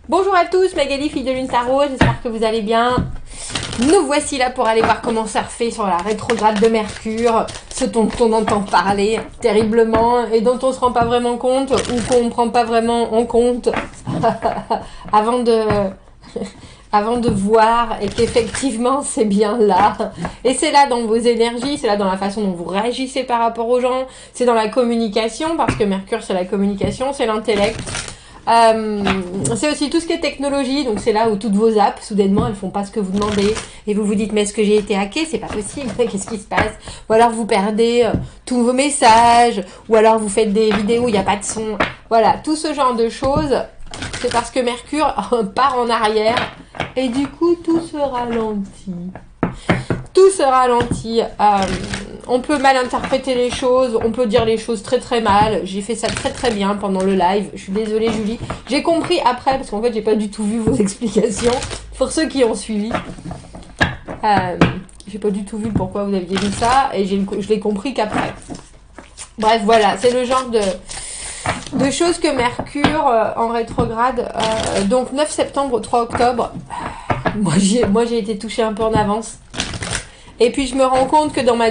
Bonjour à tous, Magali, fille de Lune Tarot, j'espère que vous allez bien. Nous voici là pour aller voir comment surfer sur la rétrograde de Mercure, ce dont on entend parler terriblement et dont on se rend pas vraiment compte ou qu'on ne prend pas vraiment en compte avant de voir et qu'effectivement c'est bien là. Et c'est là dans vos énergies, c'est là dans la façon dont vous réagissez par rapport aux gens, c'est dans la communication parce que Mercure c'est la communication, c'est l'intellect. C'est aussi tout ce qui est technologie, donc c'est là où toutes vos apps, soudainement, elles font pas ce que vous demandez, et vous vous dites, mais est-ce que j'ai été hacké? C'est pas possible, qu'est-ce qui se passe? Ou alors vous perdez tous vos messages, ou alors vous faites des vidéos où il n'y a pas de son. Voilà, tout ce genre de choses, c'est parce que Mercure part en arrière, et du coup, tout se ralentit. Tout se ralentit. On peut mal interpréter les choses, on peut dire les choses très très mal. J'ai fait ça très très bien pendant le live. Je suis désolée Julie. J'ai compris après, parce qu'en fait j'ai pas du tout vu vos explications. Pour ceux qui ont suivi. J'ai pas du tout vu pourquoi vous aviez vu ça. Et je l'ai compris qu'après. Bref, voilà. C'est le genre de choses que Mercure en rétrograde. Donc 9 septembre au 3 octobre. Moi j'ai été touchée un peu en avance. Et puis je me rends compte que dans ma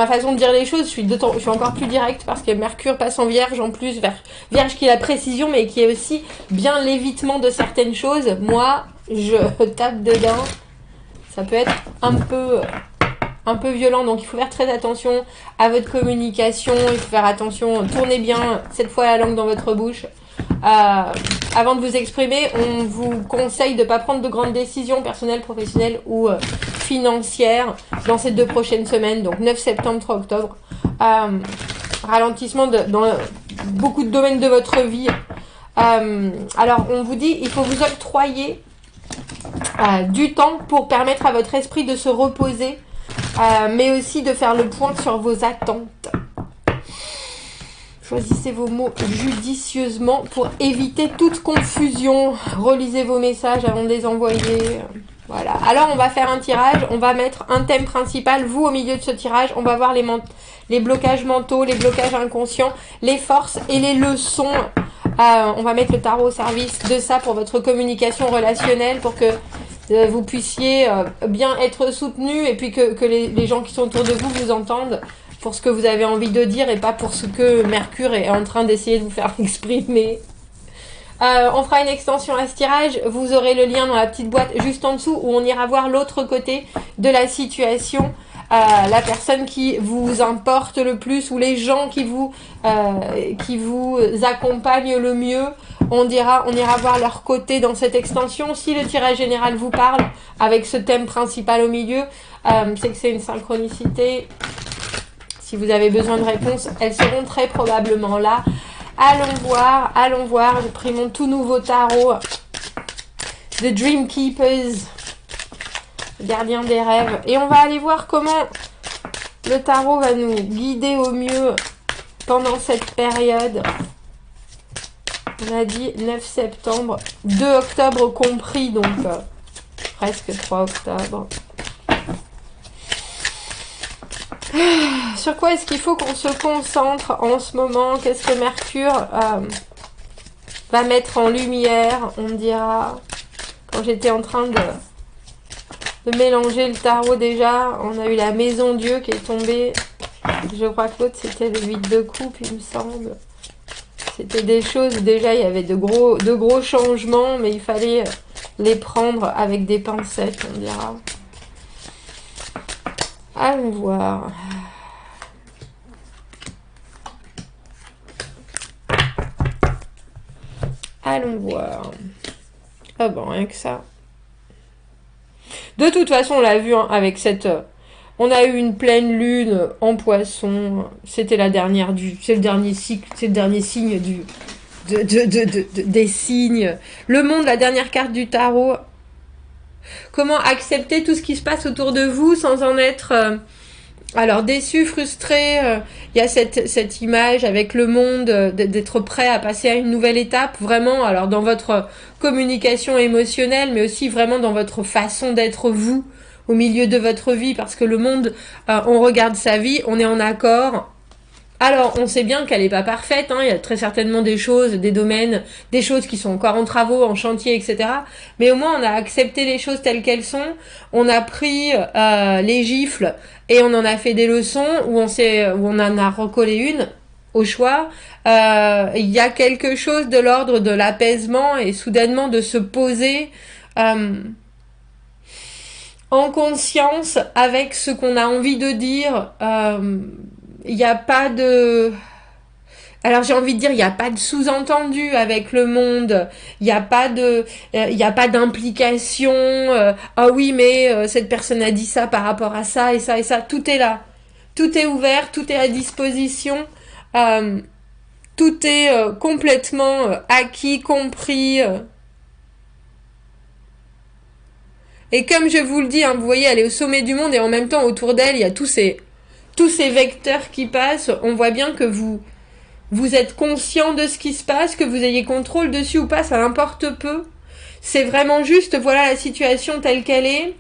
façon de dire les choses, je suis encore plus directe parce que Mercure passe en Vierge en plus, Vierge qui est la précision mais qui est aussi bien l'évitement de certaines choses. Moi, je tape dedans. Ça peut être un peu violent, donc il faut faire très attention à votre communication, il faut faire attention, tournez bien cette fois la langue dans votre bouche. Avant de vous exprimer, on vous conseille de ne pas prendre de grandes décisions personnelles, professionnelles ou financières dans ces 2 prochaines semaines, donc 9 septembre, 3 octobre. Ralentissement dans beaucoup de domaines de votre vie. Alors, on vous dit, il faut vous octroyer du temps pour permettre à votre esprit de se reposer, mais aussi de faire le point sur vos attentes. Choisissez vos mots judicieusement pour éviter toute confusion. Relisez vos messages avant de les envoyer. Voilà. Alors, on va faire un tirage. On va mettre un thème principal. Vous, au milieu de ce tirage, on va voir les blocages mentaux, les blocages inconscients, les forces et les leçons. On va mettre le tarot au service de ça pour votre communication relationnelle, pour que vous puissiez bien être soutenu et puis que les gens qui sont autour de vous entendent pour ce que vous avez envie de dire et pas pour ce que Mercure est en train d'essayer de vous faire exprimer. On fera une extension à ce tirage. Vous aurez le lien dans la petite boîte juste en dessous où on ira voir l'autre côté de la situation. La personne qui vous importe le plus ou les gens qui vous accompagnent le mieux. On ira voir leur côté dans cette extension. Si le tirage général vous parle avec ce thème principal au milieu, c'est que c'est une synchronicité. Si vous avez besoin de réponses, elles seront très probablement là. Allons voir. J'ai pris mon tout nouveau tarot. The Dream Keepers. Le gardien des rêves. Et on va aller voir comment le tarot va nous guider au mieux pendant cette période. On a dit 9 septembre, 2 octobre compris, donc presque 3 octobre. Sur quoi est-ce qu'il faut qu'on se concentre en ce moment? Qu'est-ce que Mercure va mettre en lumière? On me dira, quand j'étais en train de mélanger le tarot déjà, on a eu la maison Dieu qui est tombée. Je crois que l'autre c'était le 8 de coupe, il me semble. C'était des choses, déjà il y avait de gros changements, mais il fallait les prendre avec des pincettes, on dira. Allons voir. Ah bon, rien que ça. De toute façon, on l'a vu hein, avec cette... on a eu une pleine lune en poisson. C'était la dernière c'est le dernier cycle, c'est le dernier signe des signes. Le monde, la dernière carte du tarot. Comment accepter tout ce qui se passe autour de vous sans en être alors déçu, frustré. Il y a cette image avec le monde, d'être prêt à passer à une nouvelle étape, vraiment, alors dans votre communication émotionnelle, mais aussi vraiment dans votre façon d'être vous, au milieu de votre vie, parce que le monde, on regarde sa vie, on est en accord Alors, on sait bien qu'elle n'est pas parfaite, hein, il y a très certainement des choses, des domaines, des choses qui sont encore en travaux, en chantier, etc. Mais au moins, on a accepté les choses telles qu'elles sont, on a pris les gifles et on en a fait des leçons, où on en a recollé une au choix. Il y a quelque chose de l'ordre de l'apaisement et soudainement de se poser en conscience avec ce qu'on a envie de dire. Il n'y a pas de... Alors j'ai envie de dire, il n'y a pas de sous-entendu avec le monde, il n'y a pas de, il n'y a pas d'implication. Ah oui, mais cette personne a dit ça par rapport à ça et ça et ça. Tout est là, tout est ouvert, tout est à disposition, tout est complètement acquis, compris. Et comme je vous le dis, hein, vous voyez, elle est au sommet du monde et en même temps autour d'elle, il y a tous ces vecteurs qui passent. On voit bien que vous êtes conscient de ce qui se passe, que vous ayez contrôle dessus ou pas, ça importe peu. C'est vraiment juste, voilà la situation telle qu'elle est.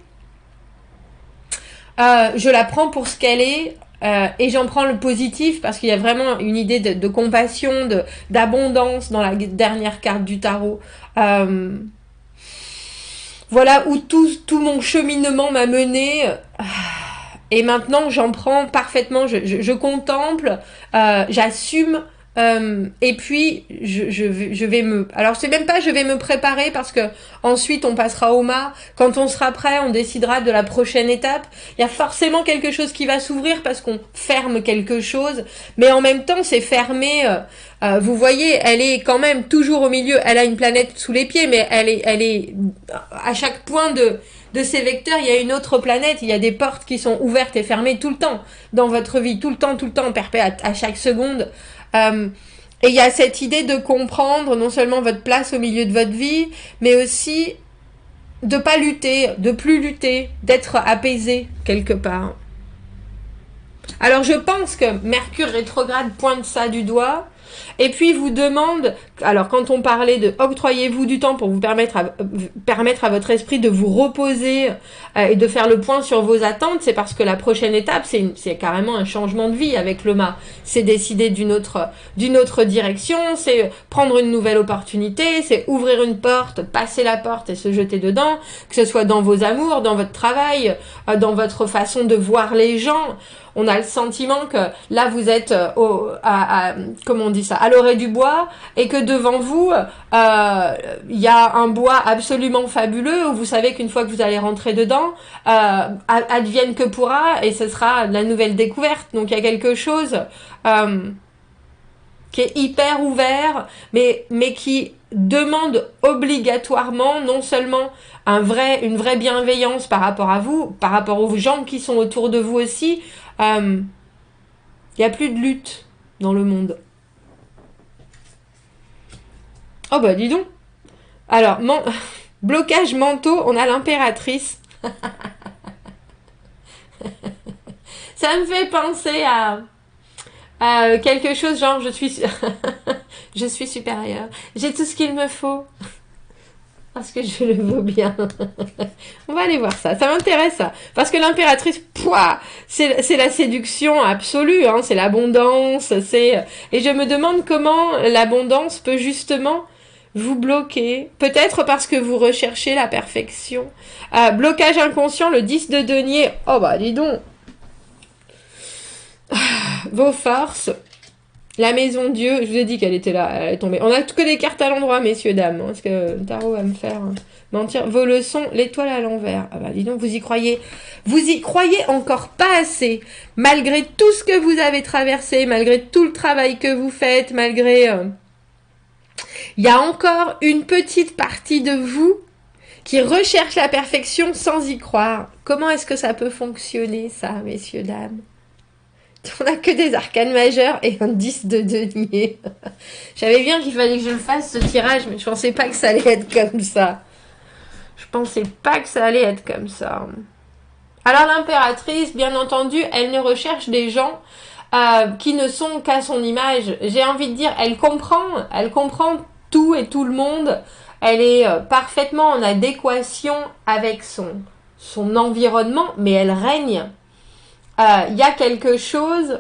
Je la prends pour ce qu'elle est. Et j'en prends le positif parce qu'il y a vraiment une idée de compassion, d'abondance dans la dernière carte du tarot. Voilà où tout mon cheminement m'a mené. Et maintenant, j'en prends parfaitement. Je contemple, j'assume. Et puis je vais me... Alors c'est même pas je vais me préparer parce que ensuite on passera au mât. Quand on sera prêt, on décidera de la prochaine étape. Il y a forcément quelque chose qui va s'ouvrir parce qu'on ferme quelque chose. Mais en même temps, c'est fermé... vous voyez, elle est quand même toujours au milieu. Elle a une planète sous les pieds, mais elle est à chaque point de ces vecteurs, il y a une autre planète, il y a des portes qui sont ouvertes et fermées tout le temps dans votre vie, tout le temps, à chaque seconde. Et il y a cette idée de comprendre non seulement votre place au milieu de votre vie, mais aussi de pas lutter, de plus lutter, d'être apaisé quelque part. Alors je pense que Mercure rétrograde pointe ça du doigt. Et puis vous demande, alors quand on parlait de octroyez-vous du temps pour vous permettre à votre esprit de vous reposer et de faire le point sur vos attentes, c'est parce que la prochaine étape, c'est carrément un changement de vie avec le mât. C'est décider d'une autre direction, c'est prendre une nouvelle opportunité, c'est ouvrir une porte, passer la porte et se jeter dedans, que ce soit dans vos amours, dans votre travail, dans votre façon de voir les gens. On a le sentiment que là vous êtes comment on dit ça, à l'orée du bois et que devant vous il y a un bois absolument fabuleux où vous savez qu'une fois que vous allez rentrer dedans advienne que pourra et ce sera la nouvelle découverte. Donc il y a quelque chose qui est hyper ouvert mais qui demande obligatoirement non seulement une vraie bienveillance par rapport à vous, par rapport aux gens qui sont autour de vous aussi. Il n'y a plus de lutte dans le monde. Oh bah dis donc. Alors, blocage mentaux, on a l'impératrice. Ça me fait penser à quelque chose genre je suis supérieure. J'ai tout ce qu'il me faut. Parce que je le vaux bien. On va aller voir ça. Ça m'intéresse, ça. Parce que l'impératrice, c'est la séduction absolue, hein. C'est l'abondance, et je me demande comment l'abondance peut justement vous bloquer. Peut-être parce que vous recherchez la perfection. Blocage inconscient, le 10 de denier. Oh bah, dis donc. Vos forces. La maison Dieu, je vous ai dit qu'elle était là, elle est tombée. On a que des cartes à l'endroit, messieurs, dames. Parce que le tarot va me faire mentir. Vos leçons, l'étoile à l'envers. Ah bah dis donc, vous y croyez. Vous y croyez encore pas assez. Malgré tout ce que vous avez traversé, malgré tout le travail que vous faites, malgré... Il y a encore une petite partie de vous qui recherche la perfection sans y croire. Comment est-ce que ça peut fonctionner, ça, messieurs, dames ? On n'a que des arcanes majeurs et un 10 de denier. J'avais bien qu'il fallait que je le fasse, ce tirage, mais je pensais pas que ça allait être comme ça. Je pensais pas que ça allait être comme ça. Alors l'impératrice, bien entendu, elle ne recherche des gens qui ne sont qu'à son image. J'ai envie de dire, elle comprend tout et tout le monde. Elle est parfaitement en adéquation avec son environnement, mais elle règne. Il y a quelque chose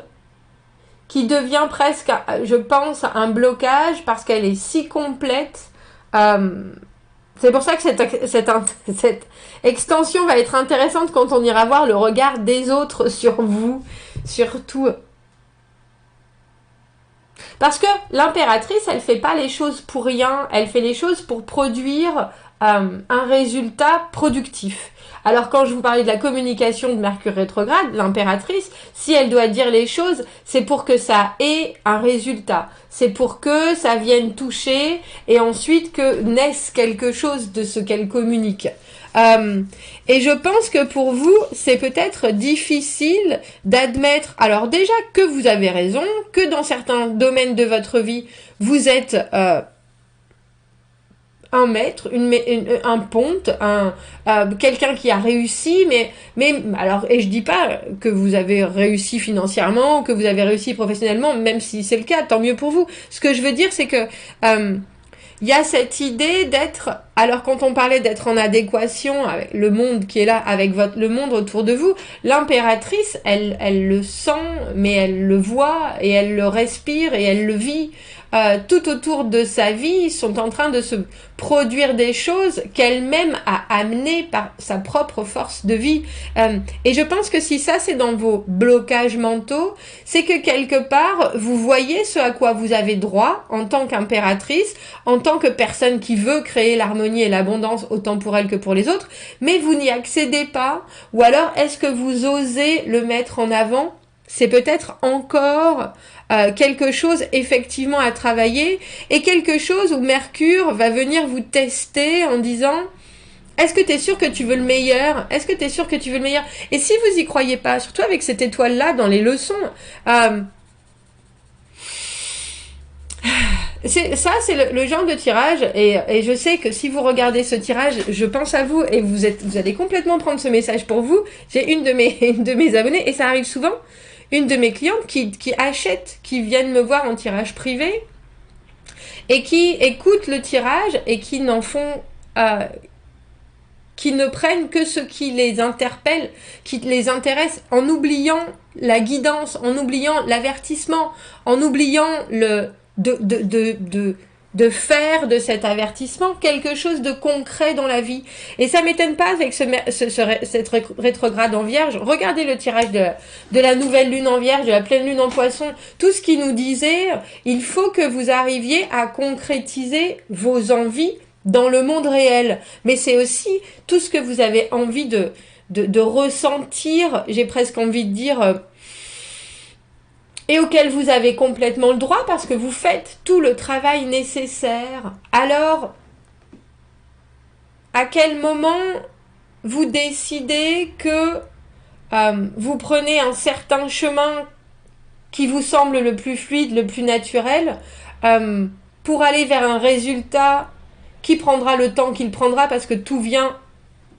qui devient presque, je pense, un blocage parce qu'elle est si complète. C'est pour ça que cette extension va être intéressante quand on ira voir le regard des autres sur vous, surtout. Parce que l'impératrice, elle fait pas les choses pour rien, elle fait les choses pour produire un résultat productif. Alors quand je vous parlais de la communication de Mercure rétrograde, l'impératrice, si elle doit dire les choses, c'est pour que ça ait un résultat. C'est pour que ça vienne toucher et ensuite que naisse quelque chose de ce qu'elle communique. Et je pense que pour vous, c'est peut-être difficile d'admettre, alors déjà que vous avez raison, que dans certains domaines de votre vie, vous êtes un maître, un ponte, quelqu'un qui a réussi, mais alors, et je dis pas que vous avez réussi financièrement, que vous avez réussi professionnellement, même si c'est le cas, tant mieux pour vous. Ce que je veux dire, c'est que il y a cette idée d'être, alors quand on parlait d'être en adéquation avec le monde qui est là, avec le monde autour de vous, l'impératrice, elle le sent, mais elle le voit, et elle le respire, et elle le vit. Tout autour de sa vie, sont en train de se produire des choses qu'elle-même a amenées par sa propre force de vie. Et je pense que si ça, c'est dans vos blocages mentaux, c'est que quelque part, vous voyez ce à quoi vous avez droit en tant qu'impératrice, en tant que personne qui veut créer l'harmonie et l'abondance autant pour elle que pour les autres, mais vous n'y accédez pas. Ou alors, est-ce que vous osez le mettre en avant ? C'est peut-être encore quelque chose effectivement à travailler et quelque chose où Mercure va venir vous tester en disant est-ce que tu es sûr que tu veux le meilleur ? Est-ce que tu es sûr que tu veux le meilleur ? Et si vous y croyez pas, surtout avec cette étoile-là dans les leçons, c'est le genre de tirage et je sais que si vous regardez ce tirage, je pense à vous et vous allez complètement prendre ce message pour vous. J'ai une de mes abonnées et ça arrive souvent. Une de mes clientes qui achète, qui viennent me voir en tirage privé et qui écoutent le tirage et qui n'en font, qui ne prennent que ce qui les interpelle, qui les intéresse, en oubliant la guidance, en oubliant l'avertissement, en oubliant de faire de cet avertissement quelque chose de concret dans la vie. Et ça m'étonne pas avec cette rétrograde en Vierge. Regardez le tirage de la nouvelle lune en Vierge, de la pleine lune en Poisson, tout ce qui nous disait, il faut que vous arriviez à concrétiser vos envies dans le monde réel. Mais c'est aussi tout ce que vous avez envie de ressentir, j'ai presque envie de dire, et auquel vous avez complètement le droit parce que vous faites tout le travail nécessaire. Alors, à quel moment vous décidez que vous prenez un certain chemin qui vous semble le plus fluide, le plus naturel, pour aller vers un résultat qui prendra le temps qu'il prendra parce que tout vient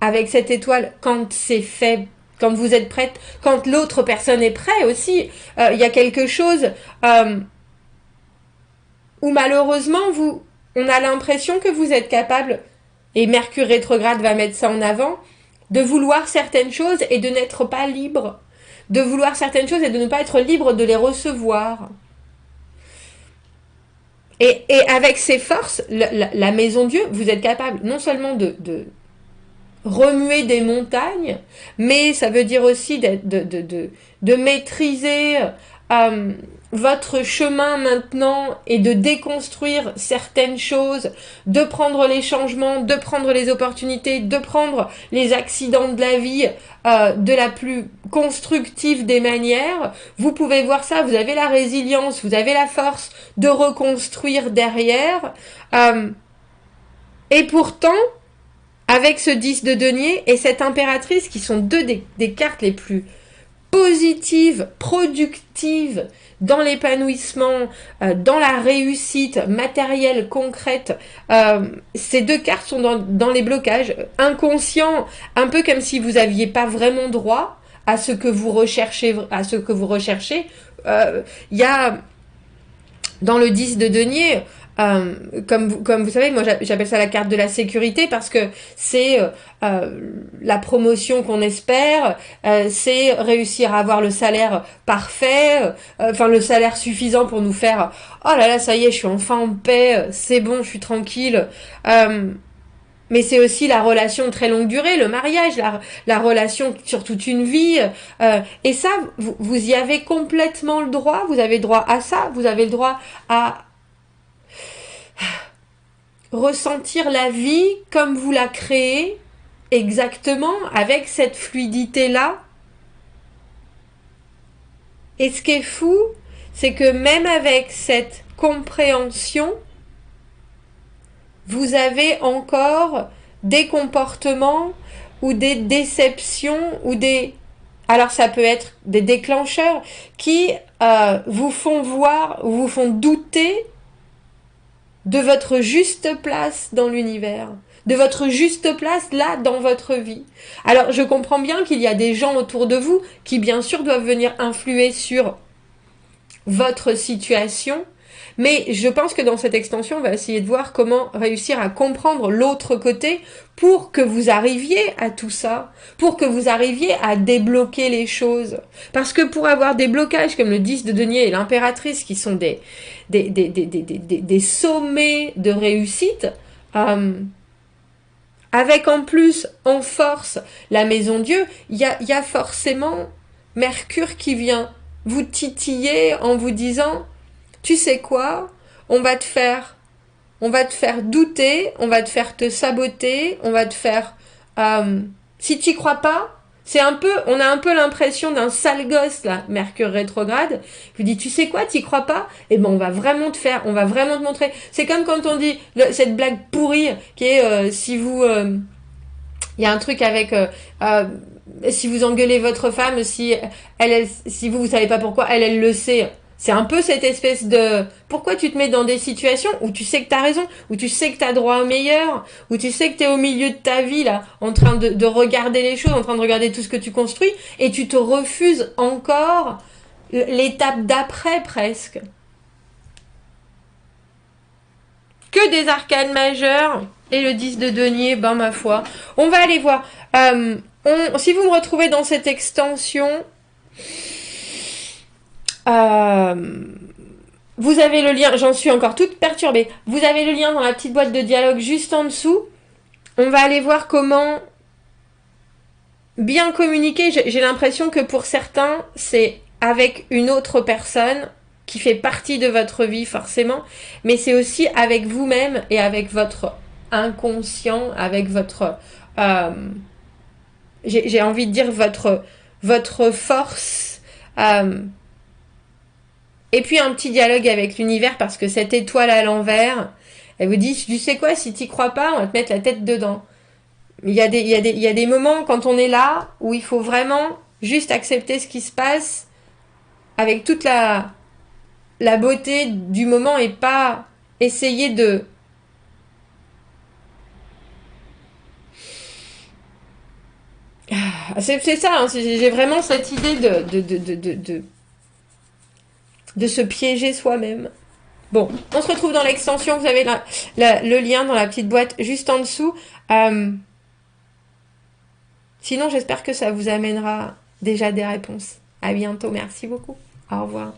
avec cette étoile quand c'est fait, quand vous êtes prête, quand l'autre personne est prête aussi. Il y a quelque chose où malheureusement on a l'impression que vous êtes capable, et Mercure rétrograde va mettre ça en avant, de vouloir certaines choses et de n'être pas libre, de vouloir certaines choses et de ne pas être libre de les recevoir. Et avec ces forces, la maison Dieu, vous êtes capable non seulement de remuer des montagnes, mais ça veut dire aussi de maîtriser votre chemin maintenant et de déconstruire certaines choses, de prendre les changements, de prendre les opportunités, de prendre les accidents de la vie de la plus constructive des manières. Vous pouvez voir ça, vous avez la résilience, vous avez la force de reconstruire derrière. Et pourtant, avec ce 10 de denier et cette impératrice qui sont deux des cartes les plus positives, productives dans l'épanouissement, dans la réussite matérielle, concrète, ces deux cartes sont dans les blocages inconscients, un peu comme si vous n'aviez pas vraiment droit à ce que vous recherchez. Il y a dans le 10 de denier Comme vous savez, moi j'appelle ça la carte de la sécurité parce que c'est la promotion qu'on espère, c'est réussir à avoir le salaire parfait, enfin le salaire suffisant pour nous faire oh là là, ça y est, je suis enfin en paix, c'est bon, je suis tranquille. Mais c'est aussi la relation de très longue durée, le mariage, la relation sur toute une vie. Et ça, vous y avez complètement le droit, vous avez le droit à ça, vous avez le droit à ressentir la vie comme vous la créez, exactement, avec cette fluidité-là. Et ce qui est fou, c'est que même avec cette compréhension, vous avez encore des comportements ou des déceptions ou des... Alors ça peut être des déclencheurs qui vous font voir, ou vous font douter de votre juste place dans l'univers, de votre juste place là dans votre vie. Alors je comprends bien qu'il y a des gens autour de vous qui bien sûr doivent venir influer sur votre situation, mais je pense que dans cette extension, on va essayer de voir comment réussir à comprendre l'autre côté pour que vous arriviez à tout ça, pour que vous arriviez à débloquer les choses. Parce que pour avoir des blocages comme le 10 de denier et l'impératrice, qui sont des sommets de réussite, avec en plus, en force, la maison Dieu, il y a forcément Mercure qui vient vous titiller en vous disant tu sais quoi, on va te faire douter, on va te faire te saboter, on va te faire si tu crois pas, on a un peu l'impression d'un sale gosse là, Mercure rétrograde. Je vous dis tu sais quoi, t'y crois pas, et ben on va vraiment te montrer. C'est comme quand on dit cette blague pourrie qui est si vous il y a un truc avec si vous engueulez votre femme, si vous savez pas pourquoi, elle le sait. C'est un peu cette espèce de... Pourquoi tu te mets dans des situations où tu sais que t'as raison, où tu sais que t'as droit au meilleur, où tu sais que t'es au milieu de ta vie, là, en train de regarder les choses, en train de regarder tout ce que tu construis, et tu te refuses encore l'étape d'après, presque. Que des arcanes majeures, et le 10 de denier, ben ma foi. On va aller voir. Si vous me retrouvez dans cette extension... vous avez le lien, j'en suis encore toute perturbée. Vous avez le lien dans la petite boîte de dialogue juste en dessous. On va aller voir comment bien communiquer. J'ai l'impression que pour certains, c'est avec une autre personne qui fait partie de votre vie forcément, mais c'est aussi avec vous-même et avec votre inconscient, avec votre... j'ai envie de dire votre force... Et puis un petit dialogue avec l'univers parce que cette étoile à l'envers, elle vous dit, tu sais quoi, si t'y crois pas, on va te mettre la tête dedans. Il y a des moments quand on est là où il faut vraiment juste accepter ce qui se passe avec toute la beauté du moment et pas essayer de... C'est ça, hein, j'ai vraiment cette idée de se piéger soi-même. Bon, on se retrouve dans l'extension. Vous avez le lien dans la petite boîte juste en dessous. Sinon, j'espère que ça vous amènera déjà des réponses. À bientôt. Merci beaucoup. Au revoir.